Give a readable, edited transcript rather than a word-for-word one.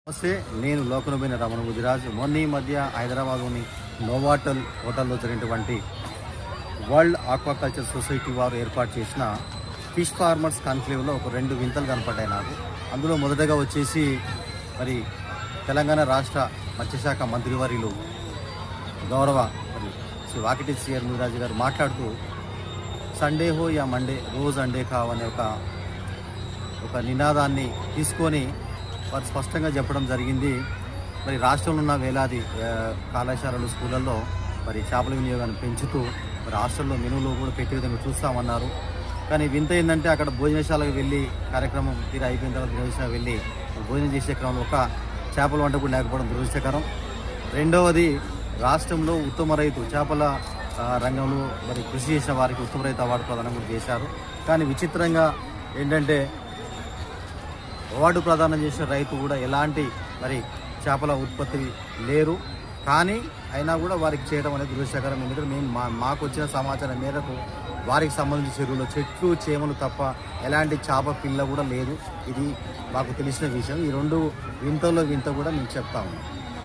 నమస్తే, నేను లోకనమైన రమణ ముదిరాజు. మొన్న ఈ మధ్య హైదరాబాద్లోని నోవాటల్ హోటల్లో జరిగినటువంటి వరల్డ్ ఆక్వాకల్చర్ సొసైటీ వారు ఏర్పాటు చేసిన ఫిష్ ఫార్మర్స్ కాన్క్లేవ్లో ఒక 2 వింతలు కనపడ్డాయి నాకు. అందులో మొదటగా వచ్చేసి మరి తెలంగాణ రాష్ట్ర మత్స్యశాఖ మంత్రివర్యులు గౌరవ శ్రీ వాకిటి సిఆర్ ముదిరాజు గారు మాట్లాడుతూ సండే హో యా మండే రోజ్ అండే కావ్ అనే ఒక నినాదాన్ని తీసుకొని వారు స్పష్టంగా చెప్పడం జరిగింది. మరి రాష్ట్రంలో ఉన్న వేలాది కళాశాలలు, స్కూళ్ళల్లో మరి చేపల వినియోగాన్ని పెంచుతూ మరి హాస్టల్లో మెనూలో కూడా పెట్టే విధంగా చూస్తామన్నారు. కానీ వింత ఏంటంటే అక్కడ భోజనశాలకు వెళ్ళి కార్యక్రమం తీరు అయిపోయిన తర్వాత భోజనశాలకు వెళ్ళి భోజనం చేసే క్రమంలో ఒక చేపల వంట కూడా లేకపోవడం దురదృష్టకరం. రెండవది, రాష్ట్రంలో ఉత్తమ రైతు చేపల రంగంలో మరి కృషి చేసిన వారికి ఉత్తమ రైతు అవార్డు ప్రదానం కూడా చేశారు. కానీ విచిత్రంగా ఏంటంటే అవార్డు ప్రదానం చేసిన రైతు కూడా ఎలాంటి మరి చేపల ఉత్పత్తి లేరు. కానీ అయినా కూడా వారికి చేయడం అనేది దురదృష్టకరం. ఎందుకంటే మేము మాకు వచ్చిన సమాచారం మేరకు వారికి సంబంధించిన చెరువులో చెట్లు, చేమలు తప్ప ఎలాంటి చేప పిల్ల కూడా లేదు. ఇది మాకు తెలిసిన విషయం. ఈ 2 వింతల్లో వింత కూడా మేము చెప్తా ఉన్నాం.